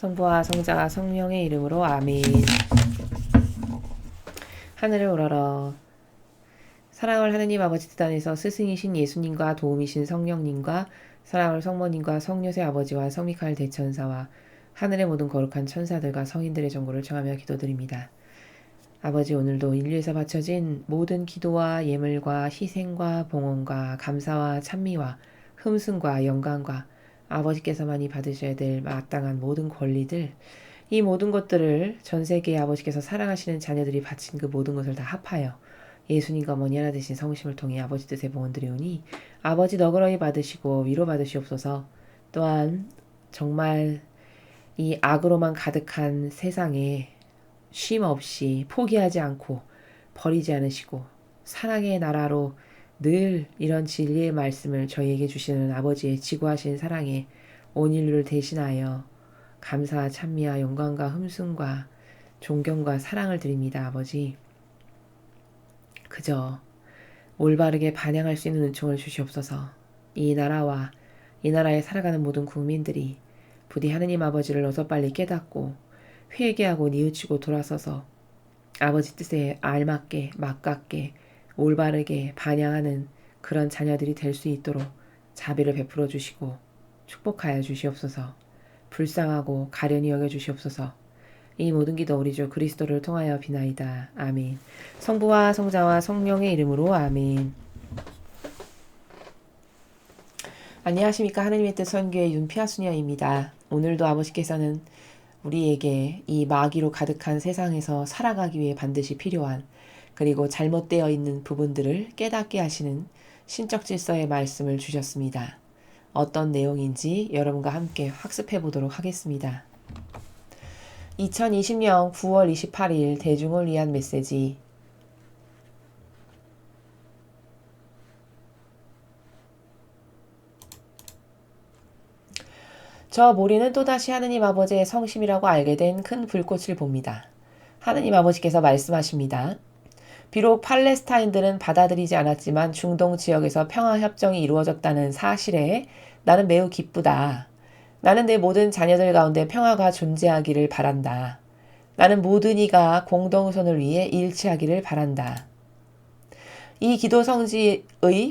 성부와 성자와 성령의 이름으로 아멘. 하늘을 우러러 사랑을 하느님 아버지 뜻 안에서 스승이신 예수님과 도움이신 성령님과 사랑을 성모님과 성요새 아버지와 성미카엘 대천사와 하늘의 모든 거룩한 천사들과 성인들의 정보를 청하며 기도드립니다. 아버지, 오늘도 인류에서 바쳐진 모든 기도와 예물과 희생과 봉헌과 감사와 찬미와 흠승과 영광과 아버지께서만이 받으셔야 될 마땅한 모든 권리들, 이 모든 것들을 전 세계에 아버지께서 사랑하시는 자녀들이 바친 그 모든 것을 다 합하여 예수님과 어머니 하나 되신 성심을 통해 아버지 뜻에 봉헌드리오니 아버지 너그러이 받으시고 위로받으시옵소서. 또한 정말 이 악으로만 가득한 세상에 쉼 없이 포기하지 않고 버리지 않으시고 사랑의 나라로 늘 이런 진리의 말씀을 저희에게 주시는 아버지의 지구하신 사랑에 온 인류를 대신하여 감사와 찬미와 영광과 흠숭과 존경과 사랑을 드립니다. 아버지, 그저 올바르게 반영할 수 있는 은총을 주시옵소서. 이 나라와 이 나라에 살아가는 모든 국민들이 부디 하느님 아버지를 어서 빨리 깨닫고 회개하고 뉘우치고 돌아서서 아버지 뜻에 알맞게 맞깝게 올바르게 반영하는 그런 자녀들이 될 수 있도록 자비를 베풀어 주시고 축복하여 주시옵소서. 불쌍하고 가련히 여겨 주시옵소서. 이 모든 기도 우리 주 그리스도를 통하여 비나이다. 아멘. 성부와 성자와 성령의 이름으로 아멘. 안녕하십니까. 하느님의 뜻 선교의 윤피아수녀입니다. 오늘도 아버지께서는 우리에게 이 마귀로 가득한 세상에서 살아가기 위해 반드시 필요한, 그리고 잘못되어 있는 부분들을 깨닫게 하시는 신적 질서의 말씀을 주셨습니다. 어떤 내용인지 여러분과 함께 학습해 보도록 하겠습니다. 2020년 9월 28일 대중을 위한 메시지. 저 모리는 또다시 하느님 아버지의 성심이라고 알게 된 큰 불꽃을 봅니다. 하느님 아버지께서 말씀하십니다. 비록 팔레스타인들은 받아들이지 않았지만 중동 지역에서 평화협정이 이루어졌다는 사실에 나는 매우 기쁘다. 나는 내 모든 자녀들 가운데 평화가 존재하기를 바란다. 나는 모든 이가 공동선을 위해 일치하기를 바란다. 이 기도 성지의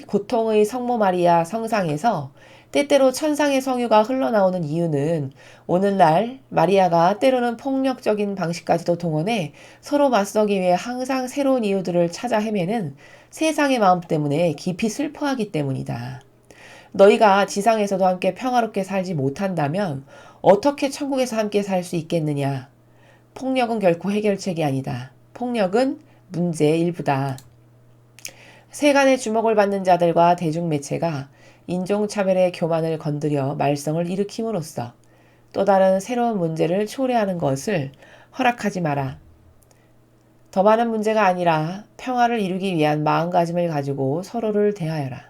고통의 성모 마리아 성상에서 때때로 천상의 성유가 흘러나오는 이유는 오늘날 마리아가 때로는 폭력적인 방식까지도 동원해 서로 맞서기 위해 항상 새로운 이유들을 찾아 헤매는 세상의 마음 때문에 깊이 슬퍼하기 때문이다. 너희가 지상에서도 함께 평화롭게 살지 못한다면 어떻게 천국에서 함께 살 수 있겠느냐? 폭력은 결코 해결책이 아니다. 폭력은 문제의 일부다. 세간의 주목을 받는 자들과 대중매체가 인종차별의 교만을 건드려 말썽을 일으킴으로써 또 다른 새로운 문제를 초래하는 것을 허락하지 마라. 더 많은 문제가 아니라 평화를 이루기 위한 마음가짐을 가지고 서로를 대하여라.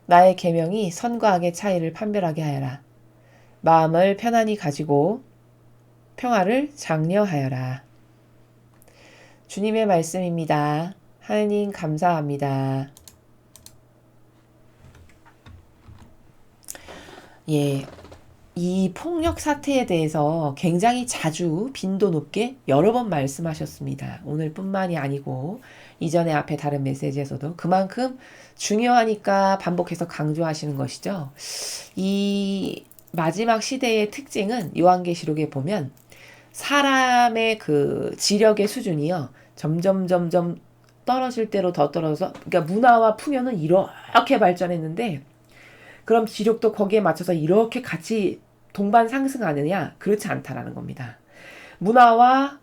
나의 계명이 선과 악의 차이를 판별하게 하여라. 마음을 편안히 가지고 평화를 장려하여라. 주님의 말씀입니다. 하느님 감사합니다. 예, 이 폭력 사태에 대해서 굉장히 자주 빈도 높게 여러 번 말씀하셨습니다. 오늘뿐만이 아니고 이전에 앞에 다른 메시지에서도 그만큼 중요하니까 반복해서 강조하시는 것이죠. 이 마지막 시대의 특징은 요한계시록에 보면 사람의 그 지력의 수준이요. 점점 떨어질 대로 더 떨어져서, 그러니까 문화와 풍요는 이렇게 발전했는데 그럼 지력도 거기에 맞춰서 이렇게 같이 동반 상승하느냐? 그렇지 않다라는 겁니다. 문화와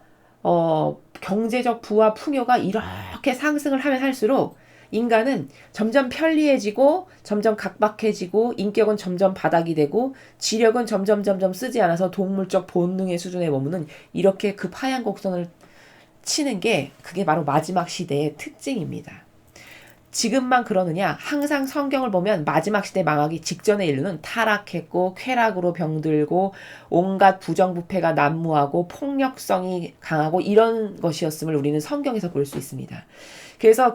경제적 부와 풍요가 이렇게 상승을 하면 할수록 인간은 점점 편리해지고 점점 각박해지고 인격은 점점 바닥이 되고 지력은 점점 쓰지 않아서 동물적 본능의 수준에 머무는 이렇게 급하얀 곡선을 치는 게 그게 바로 마지막 시대의 특징입니다. 지금만 그러느냐? 항상 성경을 보면 마지막 시대 망하기 직전에 인류는 타락했고 쾌락으로 병들고 온갖 부정부패가 난무하고 폭력성이 강하고 이런 것이었음을 우리는 성경에서 볼 수 있습니다. 그래서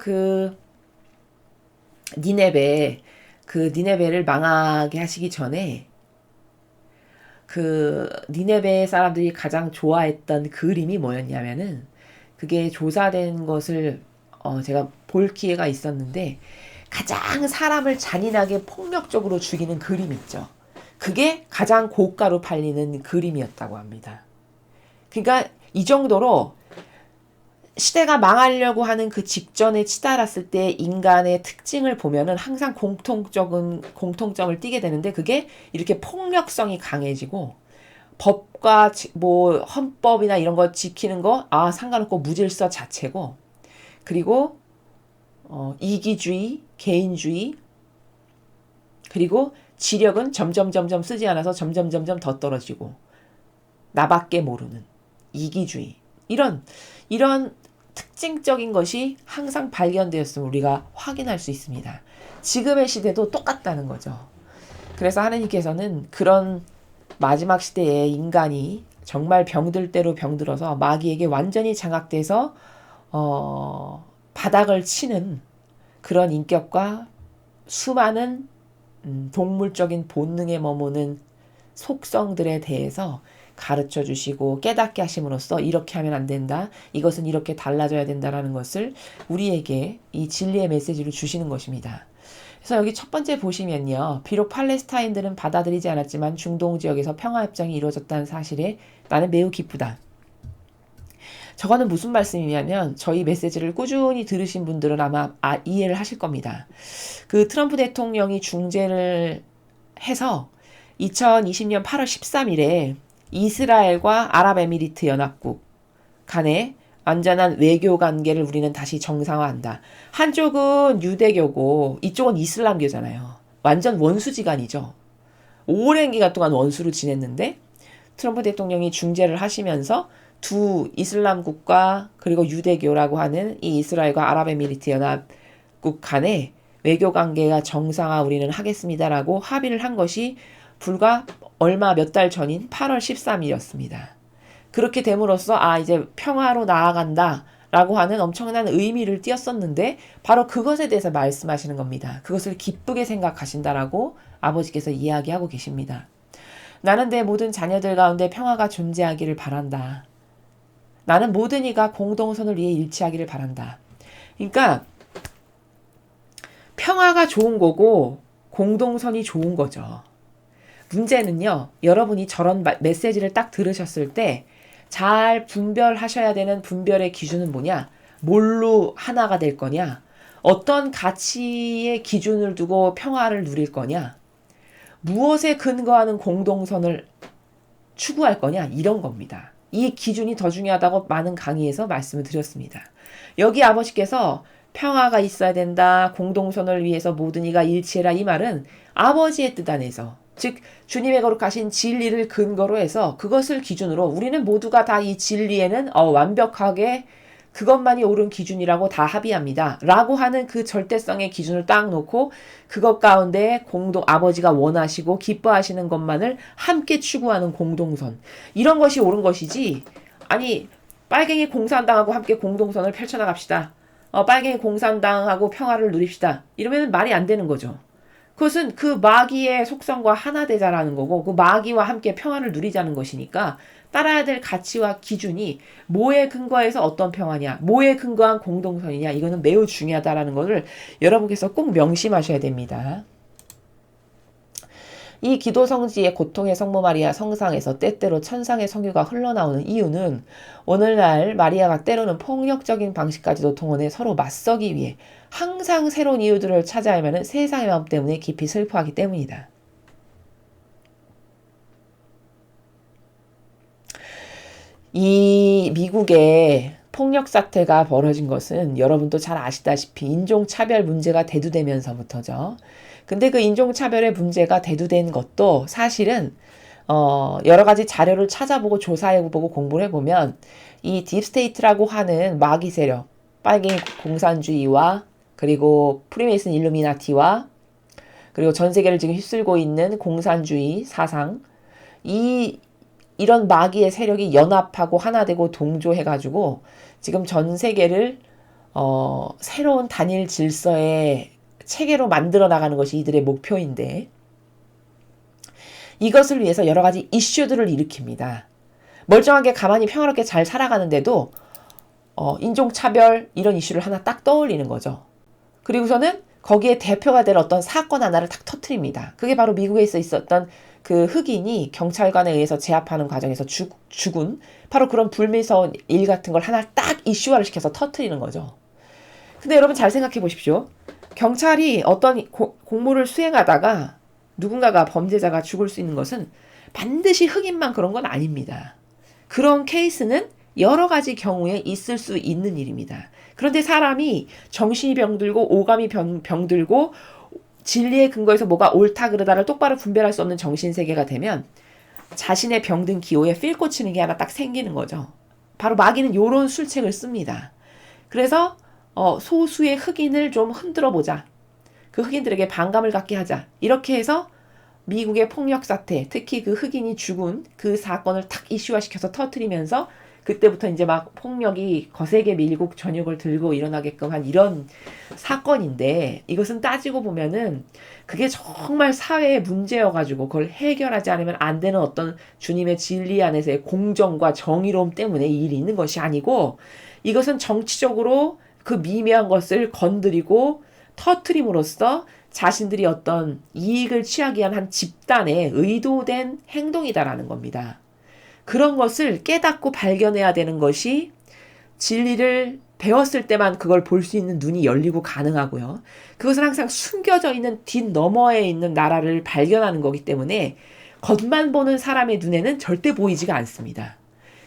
니네베를 망하게 하시기 전에 그 니네베 사람들이 가장 좋아했던 그림이 뭐였냐면은 그게 조사된 것을 제가 볼 기회가 있었는데 가장 사람을 잔인하게 폭력적으로 죽이는 그림 있죠. 그게 가장 고가로 팔리는 그림이었다고 합니다. 그러니까 이 정도로 시대가 망하려고 하는 그 직전에 치달았을 때 인간의 특징을 보면은 항상 공통점을 띠게 되는데 그게 이렇게 폭력성이 강해지고 법과 뭐 헌법이나 이런 거 지키는 거 상관없고 무질서 자체고 그리고 이기주의, 개인주의 그리고 지력은 점점 쓰지 않아서 점점 더 떨어지고 나밖에 모르는 이기주의 이런 특징적인 것이 항상 발견되었음을 우리가 확인할 수 있습니다. 지금의 시대도 똑같다는 거죠. 그래서 하느님께서는 그런 마지막 시대에 인간이 정말 병들 대로 병들어서 마귀에게 완전히 장악돼서 바닥을 치는 그런 인격과 수많은 동물적인 본능에 머무는 속성들에 대해서 가르쳐 주시고 깨닫게 하심으로써 이렇게 하면 안 된다. 이것은 이렇게 달라져야 된다라는 것을 우리에게 이 진리의 메시지를 주시는 것입니다. 그래서 여기 첫 번째 보시면요. 비록 팔레스타인들은 받아들이지 않았지만 중동 지역에서 평화협정이 이루어졌다는 사실에 나는 매우 기쁘다. 저거는 무슨 말씀이냐면 저희 메시지를 꾸준히 들으신 분들은 아마 이해를 하실 겁니다. 그 트럼프 대통령이 중재를 해서 2020년 8월 13일에 이스라엘과 아랍에미리트 연합국 간의 완전한 외교 관계를 우리는 다시 정상화한다. 한쪽은 유대교고 이쪽은 이슬람교잖아요. 완전 원수지간이죠. 오랜 기간 동안 원수로 지냈는데 트럼프 대통령이 중재를 하시면서 두 이슬람국가 그리고 유대교라고 하는 이 이스라엘과 아랍에미리트 연합국 간의 외교 관계가 정상화 우리는 하겠습니다라고 합의를 한 것이 불과 얼마 몇 달 전인 8월 13일이었습니다. 그렇게 됨으로써 이제 평화로 나아간다 라고 하는 엄청난 의미를 띄었었는데 바로 그것에 대해서 말씀하시는 겁니다. 그것을 기쁘게 생각하신다라고 아버지께서 이야기하고 계십니다. 나는 내 모든 자녀들 가운데 평화가 존재하기를 바란다. 나는 모든 이가 공동선을 위해 일치하기를 바란다. 그러니까 평화가 좋은 거고 공동선이 좋은 거죠. 문제는요. 여러분이 저런 메시지를 딱 들으셨을 때 잘 분별하셔야 되는 분별의 기준은 뭐냐? 뭘로 하나가 될 거냐? 어떤 가치의 기준을 두고 평화를 누릴 거냐? 무엇에 근거하는 공동선을 추구할 거냐? 이런 겁니다. 이 기준이 더 중요하다고 많은 강의에서 말씀을 드렸습니다. 여기 아버지께서 평화가 있어야 된다. 공동선을 위해서 모든 이가 일치해라. 이 말은 아버지의 뜻 안에서 즉 주님의 거룩하신 진리를 근거로 해서 그것을 기준으로 우리는 모두가 다 이 진리에는 완벽하게 그것만이 옳은 기준이라고 다 합의합니다. 라고 하는 그 절대성의 기준을 딱 놓고 그것 가운데 아버지가 원하시고 기뻐하시는 것만을 함께 추구하는 공동선. 이런 것이 옳은 것이지. 아니 빨갱이 공산당하고 함께 공동선을 펼쳐나갑시다. 빨갱이 공산당하고 평화를 누립시다. 이러면 말이 안 되는 거죠. 그것은 그 마귀의 속성과 하나 되자라는 거고 그 마귀와 함께 평화를 누리자는 것이니까 따라야 될 가치와 기준이 뭐에 근거해서 어떤 평화냐, 뭐에 근거한 공동선이냐 이거는 매우 중요하다라는 것을 여러분께서 꼭 명심하셔야 됩니다. 이 기도 성지의 고통의 성모 마리아 성상에서 때때로 천상의 성유가 흘러나오는 이유는 오늘날 마리아가 때로는 폭력적인 방식까지도 동원해 서로 맞서기 위해 항상 새로운 이유들을 찾아야 하면 세상의 마음 때문에 깊이 슬퍼하기 때문이다. 이 미국의 폭력 사태가 벌어진 것은 여러분도 잘 아시다시피 인종차별 문제가 대두되면서부터죠. 근데 그 인종차별의 문제가 대두된 것도 사실은 여러 가지 자료를 찾아보고 조사해보고 공부를 해보면 이 딥스테이트라고 하는 마귀 세력, 빨갱이 공산주의와 그리고 프리메이슨 일루미나티와 그리고 전 세계를 지금 휩쓸고 있는 공산주의 사상 이런 마귀의 세력이 연합하고 하나 되고 동조해가지고 지금 전 세계를 새로운 단일 질서의 체계로 만들어 나가는 것이 이들의 목표인데 이것을 위해서 여러 가지 이슈들을 일으킵니다. 멀쩡하게 가만히 평화롭게 잘 살아가는데도 인종차별 이런 이슈를 하나 딱 떠올리는 거죠. 그리고서는 거기에 대표가 될 어떤 사건 하나를 딱 터뜨립니다. 그게 바로 미국에서 있었던 그 흑인이 경찰관에 의해서 제압하는 과정에서 죽은 바로 그런 불미스러운 일 같은 걸 하나 딱 이슈화를 시켜서 터뜨리는 거죠. 근데 여러분 잘 생각해 보십시오. 경찰이 어떤 공무를 수행하다가 누군가가 범죄자가 죽을 수 있는 것은 반드시 흑인만 그런 건 아닙니다. 그런 케이스는 여러 가지 경우에 있을 수 있는 일입니다. 그런데 사람이 정신이 병들고 오감이 병들고 진리의 근거에서 뭐가 옳다 그르다를 똑바로 분별할 수 없는 정신세계가 되면 자신의 병든 기호에 필 꽂히는 게 하나 딱 생기는 거죠. 바로 마귀는 요런 술책을 씁니다. 그래서 소수의 흑인을 좀 흔들어 보자. 그 흑인들에게 반감을 갖게 하자. 이렇게 해서 미국의 폭력 사태, 특히 그 흑인이 죽은 그 사건을 탁 이슈화시켜서 터뜨리면서 그때부터 이제 막 폭력이 거세게 미국 전역을 들고 일어나게끔 한 이런 사건인데, 이것은 따지고 보면은 그게 정말 사회의 문제여가지고 그걸 해결하지 않으면 안 되는 어떤 주님의 진리 안에서의 공정과 정의로움 때문에 이 일이 있는 것이 아니고, 이것은 정치적으로 그 미묘한 것을 건드리고 터트림으로써 자신들이 어떤 이익을 취하기 위한 한 집단의 의도된 행동이다라는 겁니다. 그런 것을 깨닫고 발견해야 되는 것이 진리를 배웠을 때만 그걸 볼 수 있는 눈이 열리고 가능하고요. 그것은 항상 숨겨져 있는 뒷너머에 있는 나라를 발견하는 거기 때문에 겉만 보는 사람의 눈에는 절대 보이지가 않습니다.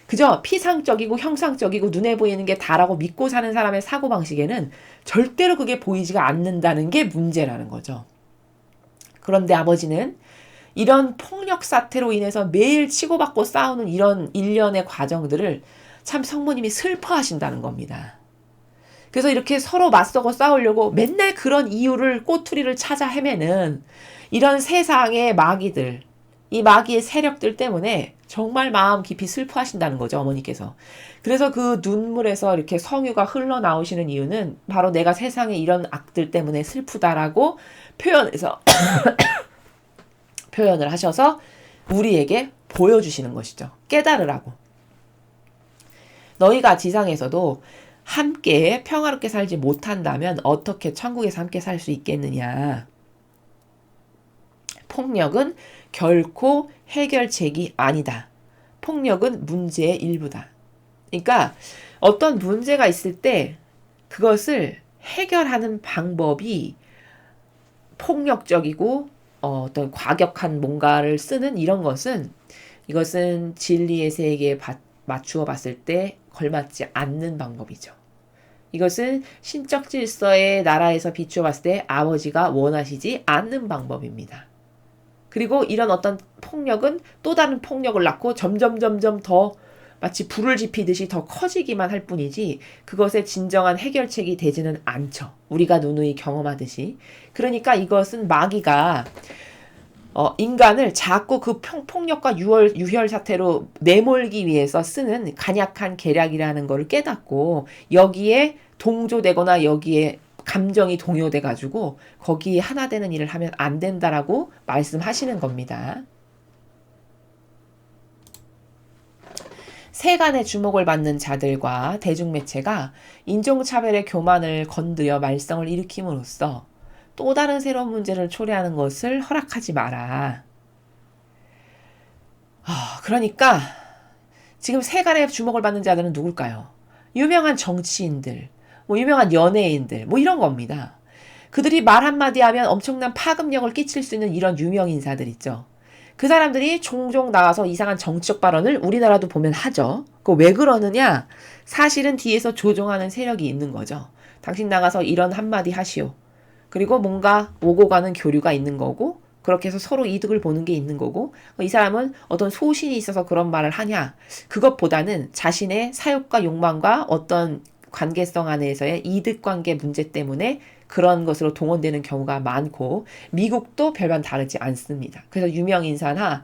그저 피상적이고 형상적이고 눈에 보이는 게 다라고 믿고 사는 사람의 사고방식에는 절대로 그게 보이지가 않는다는 게 문제라는 거죠. 그런데 아버지는 이런 폭력 사태로 인해서 매일 치고받고 싸우는 이런 일련의 과정들을 참 성모님이 슬퍼하신다는 겁니다. 그래서 이렇게 서로 맞서고 싸우려고 맨날 그런 이유를 꼬투리를 찾아 헤매는 이런 세상의 마귀들, 이 마귀의 세력들 때문에 정말 마음 깊이 슬퍼하신다는 거죠, 어머니께서. 그래서 그 눈물에서 이렇게 성유가 흘러나오시는 이유는 바로 내가 세상에 이런 악들 때문에 슬프다라고 표현을 하셔서 우리에게 보여주시는 것이죠. 깨달으라고. 너희가 지상에서도 함께 평화롭게 살지 못한다면 어떻게 천국에서 함께 살 수 있겠느냐. 폭력은 결코 해결책이 아니다. 폭력은 문제의 일부다. 그러니까 어떤 문제가 있을 때 그것을 해결하는 방법이 폭력적이고 어떤 과격한 뭔가를 쓰는 이런 것은, 이것은 진리의 세계에 맞추어 봤을 때 걸맞지 않는 방법이죠. 이것은 신적 질서의 나라에서 비추어 봤을 때 아버지가 원하시지 않는 방법입니다. 그리고 이런 어떤 폭력은 또 다른 폭력을 낳고 점점 더 마치 불을 지피듯이 더 커지기만 할 뿐이지 그것의 진정한 해결책이 되지는 않죠. 우리가 누누이 경험하듯이. 그러니까 이것은 마귀가 인간을 자꾸 그 폭력과 유혈 사태로 내몰기 위해서 쓰는 간약한 계략이라는 것을 깨닫고 여기에 동조되거나 여기에 감정이 동요돼가지고 거기에 하나 되는 일을 하면 안 된다라고 말씀하시는 겁니다. 세간의 주목을 받는 자들과 대중매체가 인종차별의 교만을 건드려 말썽을 일으킴으로써 또 다른 새로운 문제를 초래하는 것을 허락하지 마라. 그러니까 지금 세간의 주목을 받는 자들은 누굴까요? 유명한 정치인들, 유명한 연예인들, 이런 겁니다. 그들이 말 한마디 하면 엄청난 파급력을 끼칠 수 있는 이런 유명 인사들 있죠. 그 사람들이 종종 나와서 이상한 정치적 발언을 우리나라도 보면 하죠. 그거 왜 그러느냐? 사실은 뒤에서 조종하는 세력이 있는 거죠. 당신 나가서 이런 한마디 하시오. 그리고 뭔가 오고 가는 교류가 있는 거고, 그렇게 해서 서로 이득을 보는 게 있는 거고, 이 사람은 어떤 소신이 있어서 그런 말을 하냐? 그것보다는 자신의 사욕과 욕망과 어떤 관계성 안에서의 이득관계 문제 때문에 그런 것으로 동원되는 경우가 많고, 미국도 별반 다르지 않습니다. 그래서 유명인사나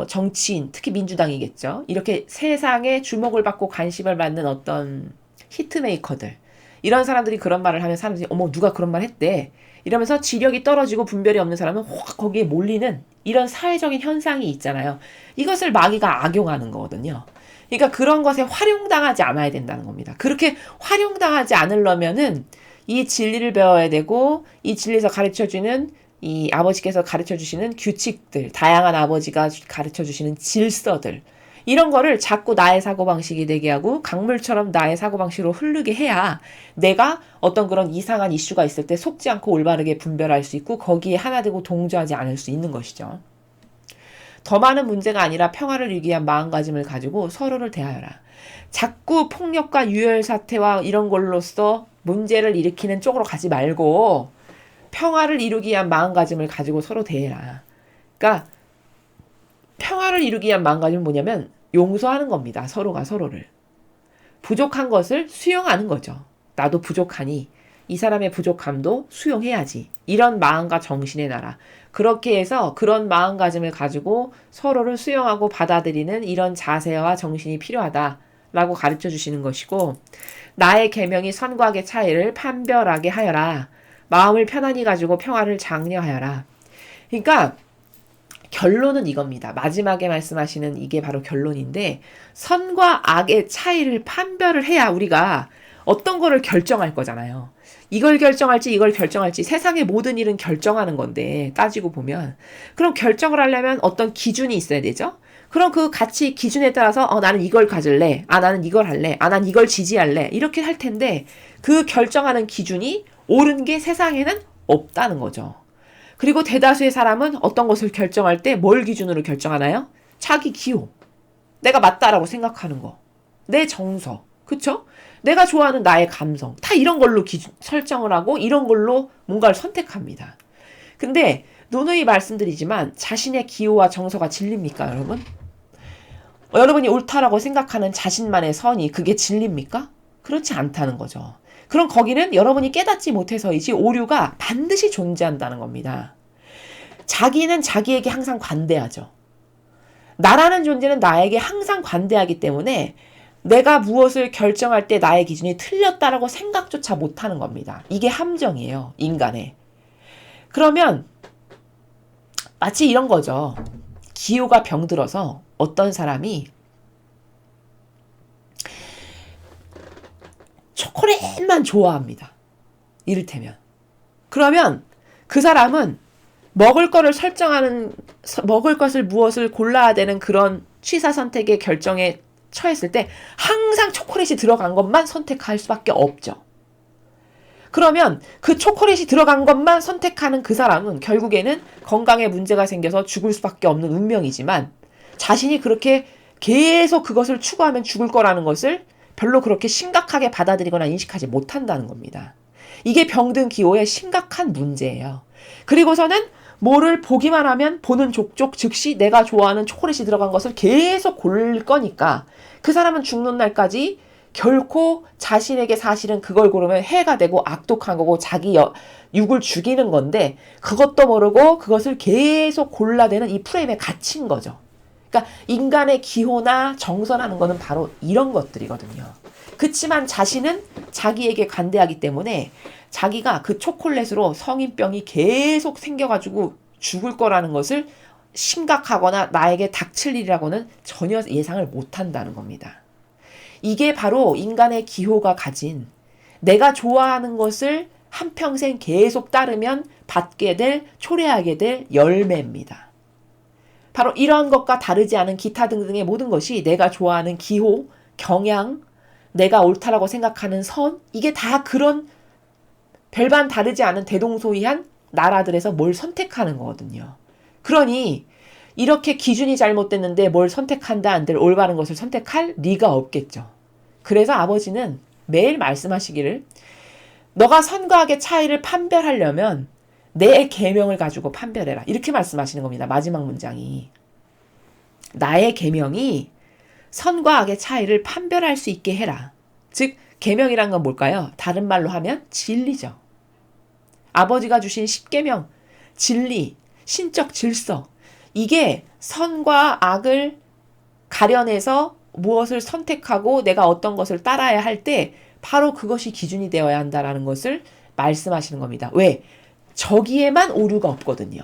정치인, 특히 민주당이겠죠. 이렇게 세상에 주목을 받고 관심을 받는 어떤 히트메이커들, 이런 사람들이 그런 말을 하면 사람들이 어머 누가 그런 말 했대, 이러면서 지력이 떨어지고 분별이 없는 사람은 확 거기에 몰리는 이런 사회적인 현상이 있잖아요. 이것을 마귀가 악용하는 거거든요. 그러니까 그런 것에 활용당하지 않아야 된다는 겁니다. 그렇게 활용당하지 않으려면은 이 진리를 배워야 되고 이 진리에서 가르쳐주는 이 아버지께서 가르쳐주시는 규칙들, 다양한 아버지가 가르쳐주시는 질서들 이런 거를 자꾸 나의 사고방식이 되게 하고 강물처럼 나의 사고방식으로 흐르게 해야 내가 어떤 그런 이상한 이슈가 있을 때 속지 않고 올바르게 분별할 수 있고 거기에 하나 되고 동조하지 않을 수 있는 것이죠. 더 많은 문제가 아니라 평화를 이루기 위한 마음가짐을 가지고 서로를 대하여라. 자꾸 폭력과 유혈 사태와 이런 걸로써 문제를 일으키는 쪽으로 가지 말고 평화를 이루기 위한 마음가짐을 가지고 서로 대해라. 그러니까 평화를 이루기 위한 마음가짐은 뭐냐면 용서하는 겁니다. 서로가 서로를. 부족한 것을 수용하는 거죠. 나도 부족하니 이 사람의 부족함도 수용해야지. 이런 마음과 정신의 나라. 그렇게 해서 그런 마음가짐을 가지고 서로를 수용하고 받아들이는 이런 자세와 정신이 필요하다라고 가르쳐 주시는 것이고 나의 계명이 선과 악의 차이를 판별하게 하여라. 마음을 편안히 가지고 평화를 장려하여라. 그러니까 결론은 이겁니다. 마지막에 말씀하시는 이게 바로 결론인데 선과 악의 차이를 판별을 해야 우리가 어떤 거를 결정할 거잖아요. 이걸 결정할지 이걸 결정할지 세상의 모든 일은 결정하는 건데 따지고 보면 그럼 결정을 하려면 어떤 기준이 있어야 되죠. 그럼 그 가치 기준에 따라서 나는 이걸 가질래. 나는 이걸 할래. 난 이걸 지지할래. 이렇게 할 텐데 그 결정하는 기준이 옳은 게 세상에는 없다는 거죠. 그리고 대다수의 사람은 어떤 것을 결정할 때 뭘 기준으로 결정하나요? 자기 기호. 내가 맞다라고 생각하는 거. 내 정서. 그쵸? 내가 좋아하는 나의 감성. 다 이런 걸로 기준 설정을 하고 이런 걸로 뭔가를 선택합니다. 근데 누누이 말씀드리지만 자신의 기호와 정서가 진리입니까, 여러분? 여러분이 옳다라고 생각하는 자신만의 선이 그게 진리입니까? 그렇지 않다는 거죠. 그럼 거기는 여러분이 깨닫지 못해서이지 오류가 반드시 존재한다는 겁니다. 자기는 자기에게 항상 관대하죠. 나라는 존재는 나에게 항상 관대하기 때문에 내가 무엇을 결정할 때 나의 기준이 틀렸다라고 생각조차 못하는 겁니다. 이게 함정이에요. 인간의. 그러면 마치 이런 거죠. 기호가 병들어서 어떤 사람이 초콜릿만 좋아합니다. 이를테면. 그러면 그 사람은 먹을 것을 무엇을 골라야 되는 그런 취사 선택의 결정에 처했을 때 항상 초콜릿이 들어간 것만 선택할 수밖에 없죠. 그러면 그 초콜릿이 들어간 것만 선택하는 그 사람은 결국에는 건강에 문제가 생겨서 죽을 수밖에 없는 운명이지만 자신이 그렇게 계속 그것을 추구하면 죽을 거라는 것을 별로 그렇게 심각하게 받아들이거나 인식하지 못한다는 겁니다. 이게 병든 기호의 심각한 문제예요. 그리고서는 뭐를 보기만 하면 보는 족족 즉시 내가 좋아하는 초콜릿이 들어간 것을 계속 고를 거니까 그 사람은 죽는 날까지 결코 자신에게 사실은 그걸 고르면 해가 되고 악독한 거고 자기 육을 죽이는 건데 그것도 모르고 그것을 계속 골라대는 이 프레임에 갇힌 거죠. 그러니까 인간의 기호나 정서라는 거는 바로 이런 것들이거든요. 그치만 자신은 자기에게 관대하기 때문에 자기가 그 초콜릿으로 성인병이 계속 생겨가지고 죽을 거라는 것을 심각하거나 나에게 닥칠 일이라고는 전혀 예상을 못한다는 겁니다. 이게 바로 인간의 기호가 가진 내가 좋아하는 것을 한평생 계속 따르면 받게 될, 초래하게 될 열매입니다. 바로 이러한 것과 다르지 않은 기타 등등의 모든 것이 내가 좋아하는 기호, 경향, 내가 옳다라고 생각하는 선, 이게 다 그런 별반 다르지 않은 대동소이한 나라들에서 뭘 선택하는 거거든요. 그러니 이렇게 기준이 잘못됐는데 뭘 선택한다 안 될 올바른 것을 선택할 리가 없겠죠. 그래서 아버지는 매일 말씀하시기를 너가 선과 악의 차이를 판별하려면 내 계명을 가지고 판별해라. 이렇게 말씀하시는 겁니다. 마지막 문장이. 나의 계명이 선과 악의 차이를 판별할 수 있게 해라. 즉 계명이란 건 뭘까요? 다른 말로 하면 진리죠. 아버지가 주신 십계명, 진리, 신적 질서. 이게 선과 악을 가려내서 무엇을 선택하고 내가 어떤 것을 따라야 할 때 바로 그것이 기준이 되어야 한다라는 것을 말씀하시는 겁니다. 왜? 저기에만 오류가 없거든요.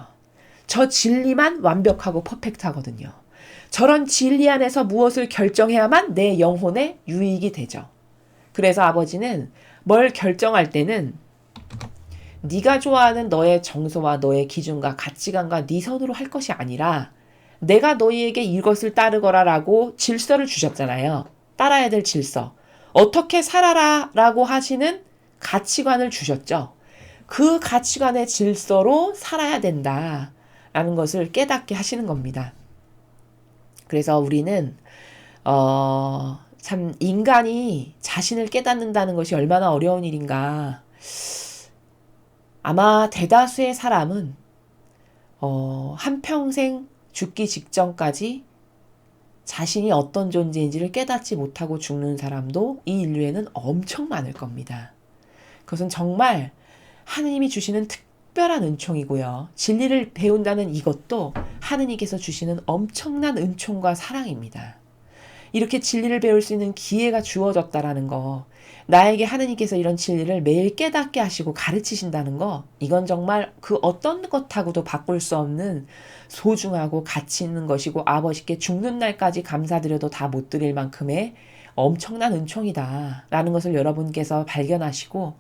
저 진리만 완벽하고 퍼펙트하거든요. 저런 진리 안에서 무엇을 결정해야만 내 영혼에 유익이 되죠. 그래서 아버지는 뭘 결정할 때는 네가 좋아하는 너의 정서와 너의 기준과 가치관과 네 선으로 할 것이 아니라 내가 너희에게 이것을 따르거라라고 질서를 주셨잖아요. 따라야 될 질서. 어떻게 살아라 라고 하시는 가치관을 주셨죠. 그 가치관의 질서로 살아야 된다 라는 것을 깨닫게 하시는 겁니다. 그래서 우리는 참 인간이 자신을 깨닫는다는 것이 얼마나 어려운 일인가. 아마 대다수의 사람은 한평생 죽기 직전까지 자신이 어떤 존재인지를 깨닫지 못하고 죽는 사람도 이 인류에는 엄청 많을 겁니다. 그것은 정말 하느님이 주시는 특별한 은총이고요. 진리를 배운다는 이것도 하느님께서 주시는 엄청난 은총과 사랑입니다. 이렇게 진리를 배울 수 있는 기회가 주어졌다라는 거, 나에게 하느님께서 이런 진리를 매일 깨닫게 하시고 가르치신다는 거, 이건 정말 그 어떤 것하고도 바꿀 수 없는 소중하고 가치 있는 것이고 아버지께 죽는 날까지 감사드려도 다 못 드릴 만큼의 엄청난 은총이다 라는 것을 여러분께서 발견하시고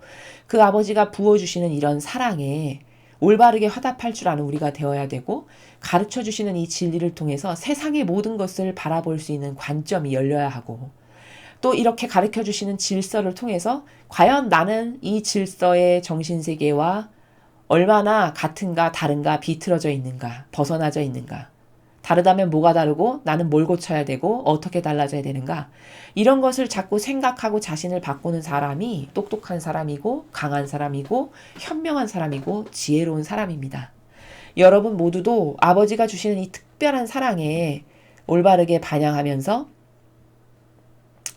그 아버지가 부어주시는 이런 사랑에 올바르게 화답할 줄 아는 우리가 되어야 되고 가르쳐 주시는 이 진리를 통해서 세상의 모든 것을 바라볼 수 있는 관점이 열려야 하고 또 이렇게 가르쳐 주시는 질서를 통해서 과연 나는 이 질서의 정신세계와 얼마나 같은가 다른가 비틀어져 있는가 벗어나져 있는가 다르다면 뭐가 다르고 나는 뭘 고쳐야 되고 어떻게 달라져야 되는가 이런 것을 자꾸 생각하고 자신을 바꾸는 사람이 똑똑한 사람이고 강한 사람이고 현명한 사람이고 지혜로운 사람입니다. 여러분 모두도 아버지가 주시는 이 특별한 사랑에 올바르게 반영하면서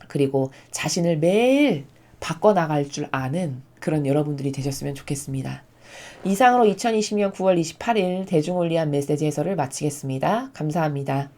그리고 자신을 매일 바꿔나갈 줄 아는 그런 여러분들이 되셨으면 좋겠습니다. 이상으로 2020년 9월 28일 대중을 위한 메시지 해설을 마치겠습니다. 감사합니다.